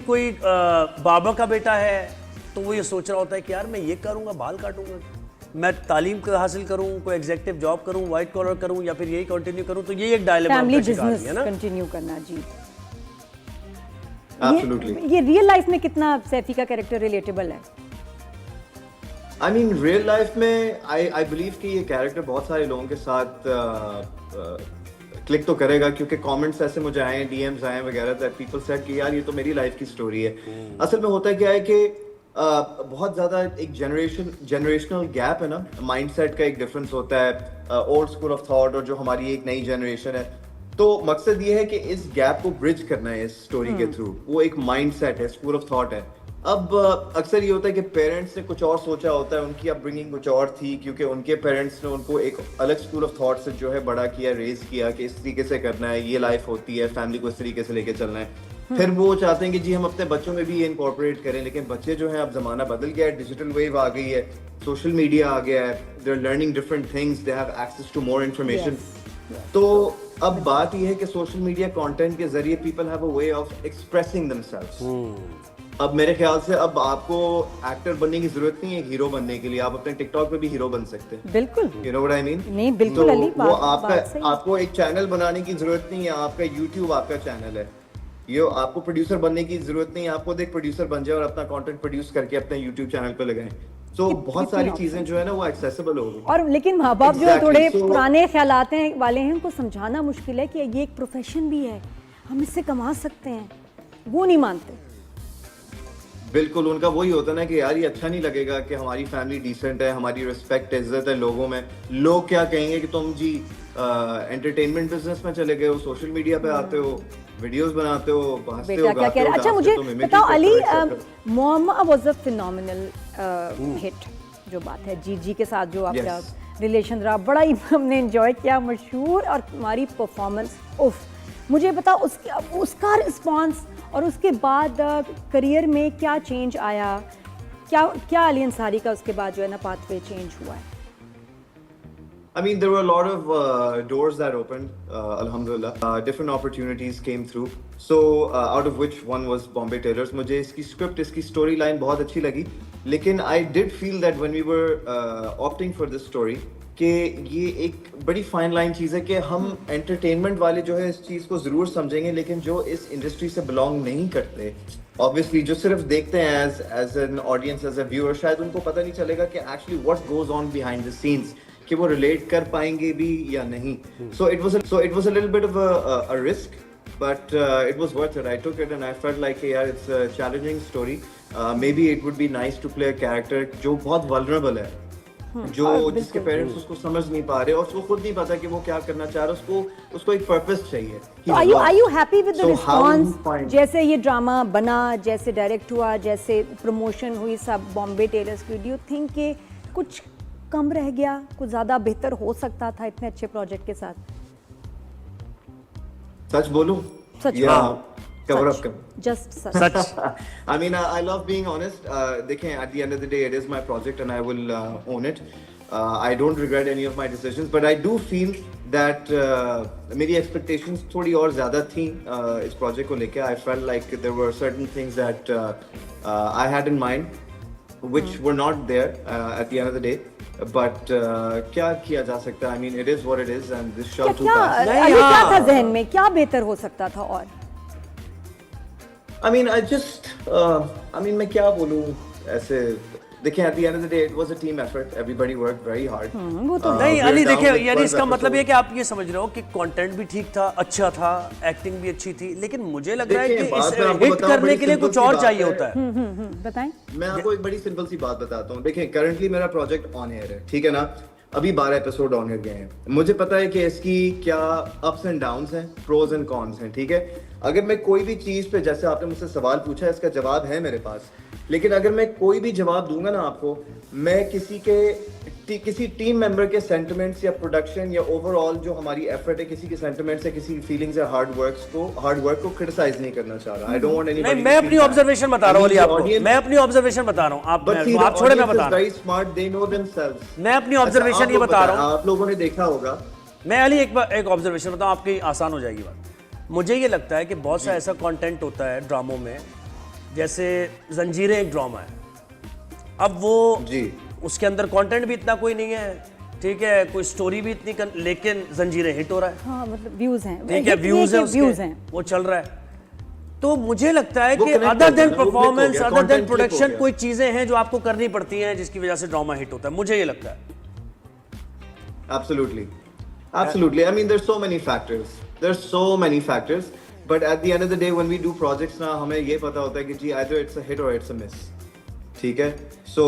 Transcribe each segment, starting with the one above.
कोई बाबा का बेटा है तो वो ये सोच रहा होता है कि यार मैं ये करूँगा, बाल काटूंगा, मैं तालीम हासिल करूँ, कोई एग्जीक्यूटिव जॉब करूँ, व्हाइट कॉलर करूँ, या फिर यही कंटिन्यू करूँ, तो ये एक डायलेमा फैमिली का शिकार है ना। कंटिन्यू करना जी। Absolutely. ये रियल लाइफ में कितना सैफी का कैरेक्टर रिलेटेबल है? I mean, real life में I believe कि ये कैरेक्टर बहुत सारे लोगों के साथ क्लिक तो करेगा, क्योंकि कमेंट्स ऐसे मुझे आए, डीएम्स आए वगैरह, दैट पीपल सेड कि यार ये तो मेरी लाइफ की स्टोरी है। असल में होता क्या है कि बहुत ज़्यादा एक जनरेशनल गैप है ना, माइंडसेट का एक डिफरेंस होता है, ओल्ड स्कूल ऑफ थॉट और जो हमारी एक नई जनरेशन है। तो मकसद ये है कि इस गैप को ब्रिज करना है इस स्टोरी के थ्रू। वो एक माइंडसेट है, स्कूल ऑफ थॉट है। अब अक्सर ये होता है कि पेरेंट्स ने कुछ और सोचा होता है, उनकी अपब्रिंगिंग कुछ और थी, क्योंकि उनके पेरेंट्स ने उनको एक अलग स्कूल ऑफ थॉट से जो है बड़ा किया, रेज किया कि इस तरीके से करना है, ये लाइफ होती है, फैमिली को इस तरीके से लेके चलना है। फिर वो चाहते हैं कि जी हम अपने बच्चों में भी ये इनकॉर्पोरेट करें, लेकिन बच्चे जो है अब जमाना बदल गया है, डिजिटल वेव आ गई है, सोशल मीडिया आ गया है, they are learning different things, they have access to more information. तो अब बात यह है कि सोशल मीडिया कंटेंट के जरिए people have a way of expressing themselves. अब मेरे ख्याल से अब आपको एक्टर बनने की जरूरत नहीं है हीरो बनने के लिए, आप अपने टिकटॉक पे भी हीरो बन सकते हैं। बिल्कुल, you know what I mean? नहीं बिल्कुल अली, वो आपको एक चैनल बनाने की जरूरत नहीं है, आपका यूट्यूब आपका चैनल है। ये आपको प्रोड्यूसर बनने की जरूरत नहीं है, आपको एक प्रोड्यूसर बन जाए और अपना कंटेंट प्रोड्यूस करके अपने यूट्यूब चैनल पे लगाएं। तो बहुत सारी चीजें जो है ना वो एक्सेसिबल हो गई। और लेकिन माँ बाप जो थोड़े पुराने ख्यालात वाले हैं, उनको समझाना मुश्किल है कि ये एक प्रोफेशन भी है, हम इससे कमा सकते हैं, वो नहीं मानते। बिल्कुल, उनका वही होता ना कि यार ये अच्छा नहीं लगेगा कि हमारी फैमिली डिसेंट है, हमारी रिस्पेक्ट इज्जत है लोगों में, लोग क्या कहेंगे कि तुम जी एंटरटेनमेंट बिजनेस में चले गए हो, सोशल मीडिया पे आते हो, वीडियोस बनाते हो, हंसते हो, गाते हो। अच्छा मुझे बताओ Ali, Mohammad was a phenomenal hit, जो बात है जी के साथ जो आपका रिलेशन रहा, बड़ा ही हमने एंजॉय किया, मशहूर, और तुम्हारी परफॉर्मेंस उफ। मुझे बताओ उसका रिस्पॉन्स और उसके बाद करियर में क्या चेंज आया, क्या अली अंसारी का उसके बाद जो है ना पाथवे चेंज हुआ है? I mean, there were a lot of doors that opened, alhamdulillah. Different opportunities came through. So, out of which one was Bombay Tailors. मुझे इसकी script, इसकी storyline बहुत अच्छी लगी. लेकिन I did feel that when we were opting for this story, कि ये एक बड़ी फाइन लाइन चीज़ है कि हम एंटरटेनमेंट वाले जो है इस चीज़ को ज़रूर समझेंगे, लेकिन जो इस इंडस्ट्री से बिलोंग नहीं करते, ऑब्वियसली जो सिर्फ देखते हैं as an audience, as a viewer, शायद उनको पता नहीं चलेगा कि actually what goes on behind the scenes, कि वो रिलेट कर पाएंगे भी या नहीं। So it was a little bit of a risk, but it was worth it. I took it and I felt like यार it's a challenging story. Maybe it would be nice to play a character जो बहुत vulnerable है, जो जिसके parents उसको समझ नहीं पा रहे और उसको खुद नहीं पता कि वो क्या करना चाह रहा है, उसको एक पर्पस चाहिए। Are you happy with the response? जैसे ये ड्रामा बना, जैसे डायरेक्ट हुआ, जैसे प्रमोशन हुई सब बॉम्बे टेलर्स की, डू यू थिंक कि कुछ कम रह गया, कुछ ज्यादा बेहतर हो सकता था इतने अच्छे प्रोजेक्ट के साथ? सच बोलूं? सच कवर अप कर, just such. I mean, I love being honest. देखें, at the end of the day, it is my project and I will own it. I don't regret any of my decisions, but I do feel that मेरी expectations थोड़ी और ज़्यादा थी इस project को लेके. I felt like there were certain things that I had in mind, which were not there at the end of the day. But क्या किया जा सकता है? I mean, it is what it is, and this shall too pass. क्या था जहन में, क्या बेहतर हो सकता था? और I mean, मैं क्या बोलूँ ऐसे, देखें, at the end of the day, it was a team effort. Everybody worked very hard. वो तो नहीं अली, देखिए यानी इसका मतलब ये कि आप ये समझ रहे हो कि कंटेंट भी ठीक था, अच्छा था, एक्टिंग भी अच्छी थी, लेकिन मुझे लग रहा है कि इस हिट करने के लिए कुछ और चाहिए होता है। बताएं। मैं आपको एक बड़ी सिंपल सी बात बताता हूँ। देखिए, करंटली मेरा प्रोजेक्ट ऑन एयर है, ठीक है ना? अभी 12 एपिसोड ऑन एयर गए हैं। मुझे पता है कि इसकी क्या अप्स एंड डाउन्स हैं, प्रोज एंड कॉन्स हैं, ठीक है? अगर मैं कोई भी चीज पे, जैसे आपने मुझसे सवाल पूछा है, इसका जवाब है मेरे पास, लेकिन अगर मैं कोई भी जवाब दूंगा ना आपको, मैं किसी टीम मेंबर के सेंटिमेंट्स या प्रोडक्शन या ओवरऑल जो हमारी एफर्ट है, किसी के सेंटिमेंट्स या किसी फीलिंग्स या हार्ड वर्क को क्रिटिसाइज नहीं करना चाह रहा। I don't want anybody. नहीं, मैं अपनी ऑब्जर्वेशन बता रहा हूं अली आपको, मैं अपनी ऑब्जर्वेशन बता रहा हूं। आप छोड़े, मैं बता रहा हूं। Very smart, they know themselves. मैं अपनी ऑब्जर्वेशन ये बता रहा हूं, आप लोगों ने देखा होगा। मैं अली एक ऑब्जर्वेशन बताऊं, आपकी आसान हो जाएगी बात। मुझे ये लगता है कि बहुत सा ऐसा कंटेंट होता है ड्रामों में जैसे जंजीरें एक ड्रामा है, अब वो जी उसके अंदर कंटेंट भी इतना कोई नहीं है, ठीक है, कोई स्टोरी भी इतनी लेकिन जंजीरें हिट हो रहा है, हाँ मतलब व्यूज हैं, ठीक है, व्यूज है व्यूज उसके, हैं। वो चल रहा है। तो मुझे लगता है वो कि connect अदर हो गया देन ना, वो click हो परफॉर्मेंस, गया, अदर देन content click हो प्रोडक्शन, गया। कोई चीजें हैं जो आपको करनी पड़ती हैं जिसकी वजह से ड्रामा हिट होता है, मुझे ये लगता है। Absolutely. Absolutely. I mean, there's so many factors. There's so many factors. But at the end of the day, when we do projects ना हमें ये पता होता है कि जी either it's a hit or it's a miss. ठीक है? So,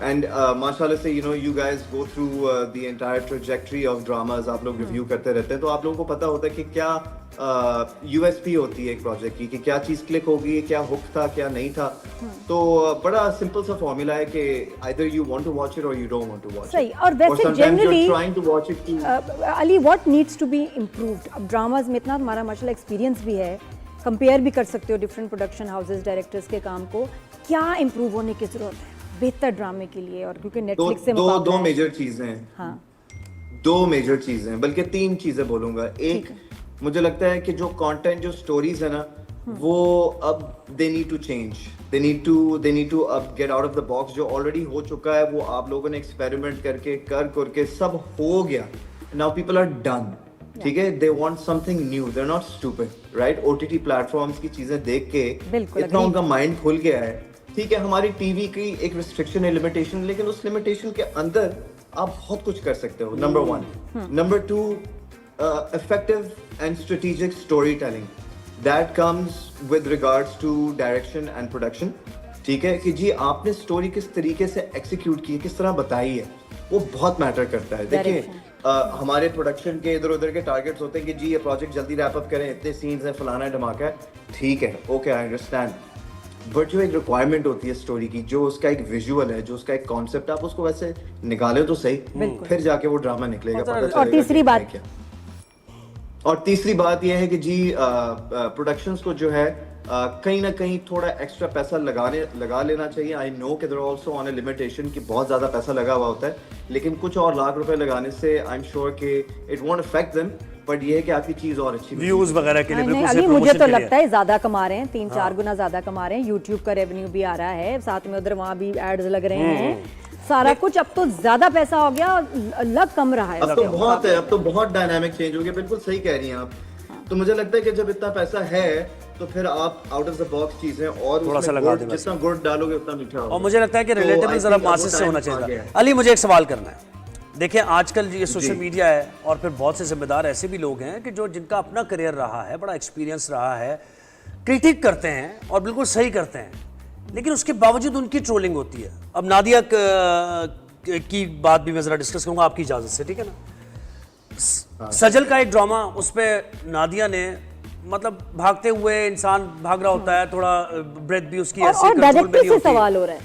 and माशाल्लाह से, you know, you guys go through the entire trajectory of dramas. आप लोग review करते रहते हैं, तो आप लोगों को पता होता है कि क्या USP होती है एक प्रोजेक्ट की, कि क्या चीज़ क्लिक होगी, क्या हुक था, क्या नहीं था। तो बड़ा सिंपल सा फॉर्मूला है कि either you want to watch it or you don't want to watch it. सही, और वैसे sometimes you're generally, trying to watch it to Ali what needs to be improved? अब ड्रामाज में इतना तुम्हारा माशाल्लाह एक्सपीरियंस भी है, कंपेयर भी कर सकते हो डिफरेंट प्रोडक्शन हाउसेस, डायरेक्टर्स के काम को, क्या इम्प्रूव होने की जरूरत है बेहतर ड्रामे के लिए? और क्योंकि दो नेटफ्लिक्स से दो मुकाबला दो है। मेजर चीजें हैं, हाँ दो मेजर चीजें हैं, बल्कि तीन चीजें बोलूंगा। एक, मुझे लगता है कि जो कंटेंट, जो स्टोरीज है ना, वो अब they need to change, they need to अब get out of the box. जो ऑलरेडी हो चुका है वो आप लोगों ने एक्सपेरिमेंट करके सब हो गया, नाउ पीपल आर डन, ठीक है? They want something new, they are not stupid, right? OTT platforms की चीजें देख के बिल्कुल, इतना agreed। उनका माइंड खुल गया है। ठीक है, हमारी टीवी की एक रिस्ट्रिक्शन है, लिमिटेशन, लेकिन उस लिमिटेशन के अंदर आप बहुत कुछ कर सकते हो। Number 1। Number 2, effective and strategic storytelling that comes with regards to direction and production। ठीक है कि जी आपने स्टोरी किस तरीके से एक्सिक्यूट की है, किस तरह बताई है, वो बहुत मैटर करता है। देखिए हमारे प्रोडक्शन के इधर उधर के टारगेट्स होते हैं कि जी ये प्रोजेक्ट जल्दी रैप अप करें, इतने सीन्स हैं, फलाना है, धमाका है, ठीक है, ओके, आई अंडरस्टैंड। बट जो एक रिक्वायरमेंट होती है स्टोरी की, जो उसका एक विजुअल है, जो उसका एक कॉन्सेप्ट, आप उसको वैसे निकाले तो सही, फिर जाके वो ड्रामा निकलेगा, पता चलेगा और तीसरी कि बात है क्या। और तीसरी बात यह है कि जी प्रोडक्शंस को जो है कहीं ना कहीं थोड़ा एक्स्ट्रा पैसा लगा लेना चाहिए। आई नो कि there also on a limitation कि बहुत ज़्यादा पैसा लगा हुआ होता है, लेकिन कुछ और लाख रुपए लगाने से आई एम श्योर कि it won't affect them, but ये है कि आपकी चीज़ और अच्छी व्यूज वगैरह के लिए नहीं, बिल्कुल अली सही, मुझे promotion तो के लिए। लगता है ज्यादा कमा रहे हैं, 3-4 गुना ज्यादा कमा रहे हैं। यूट्यूब का रेवेन्यू भी आ रहा है, साथ में उधर वहाँ भी एड्स लग रहे हैं, सारा कुछ। अब तो ज्यादा पैसा हो गया, लग कम रहा है। अब तो बहुत है, अब तो बहुत डायनामिक चेंज हो गया, बिल्कुल सही कह रही हैं आप। तो मुझे लगता है कि जब इतना पैसा है तो फिर आप आउट ऑफ द बॉक्स चीजें और थोड़ा सा उसमें लगा गुड़, दें बस। जितना गुड़ डालोगे उतना मीठा होगा। और मुझे लगता है कि तो रिलेटेबल I जरा think अब वो मासेस से time होना आ चाहिए गया था। है। अली, मुझे एक सवाल करना है। देखिए आजकल ये सोशल जी। मीडिया है और फिर बहुत से जिम्मेदार ऐसे भी लोग हैं कि जो जिनका अपना करियर रहा है, बड़ा एक्सपीरियंस रहा है, क्रिटिक करते हैं और बिल्कुल सही करते हैं, लेकिन उसके बावजूद उनकी ट्रोलिंग होती है। अब नादिया की बात भी मैं जरा डिस्कस करूंगा आपकी इजाजत से, ठीक है ना? सजल का एक ड्रामा, उस पर नादिया ने मतलब भागते हुए इंसान भाग रहा होता है, थोड़ा ब्रेथ भी उसकी ऐसी और कंट्रोल में डायरेक्टर नहीं से होती। सवाल हो रहा है,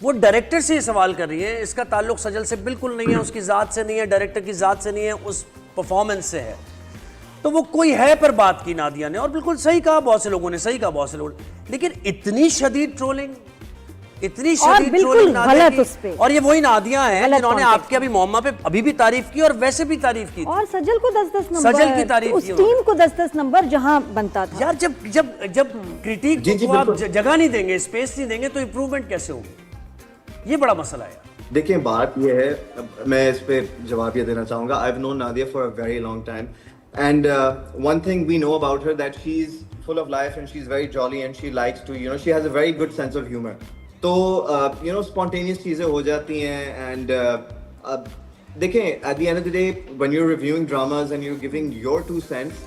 वो डायरेक्टर से ही सवाल कर रही है, इसका ताल्लुक सजल से बिल्कुल नहीं है, उसकी ज़ात से नहीं है, डायरेक्टर की ज़ात से नहीं है, उस परफॉर्मेंस से है। तो वो कोई है पर बात की नादिया ने, और बिल्कुल सही कहा, बहुत से लोगों ने सही कहा, बहुत से लोगों ने, लेकिन इतनी शदीद ट्रोलिंग, इतनी शदीद बिल्कुल ट्रोलिंग नादिया गलत की। उस पे। और ये वही नादिया हैं गलत जिन्होंने context आपके अभी मोहम्मा पे अभी भी तारीफ की और वैसे भी तारीफ की थी। और सजल को 10-10 नंबर, सजल की तारीफ उस की टीम उन्होंने। को 10-10 नंबर जहां बनता था। यार जब जब जब क्रिटिक जी, जी, को आप बिल्कुल। जगह नहीं देंगे, स्पेस नहीं देंगे, तो इंप्रूवमेंट कैसे होगी? ये बड़ा मसला है। देखिए बात ये है, मैं इस पे जवाब ये देना चाहूँगा। I've known Nadia for a very long time, and one thing we know about her that she's full of life and she's very jolly and she likes to, you know, she has a very good sense of humor. तो you know spontaneous चीज़ें हो जाती हैं, and देखें at the end of the day when you're reviewing dramas and you're giving your 2 cents,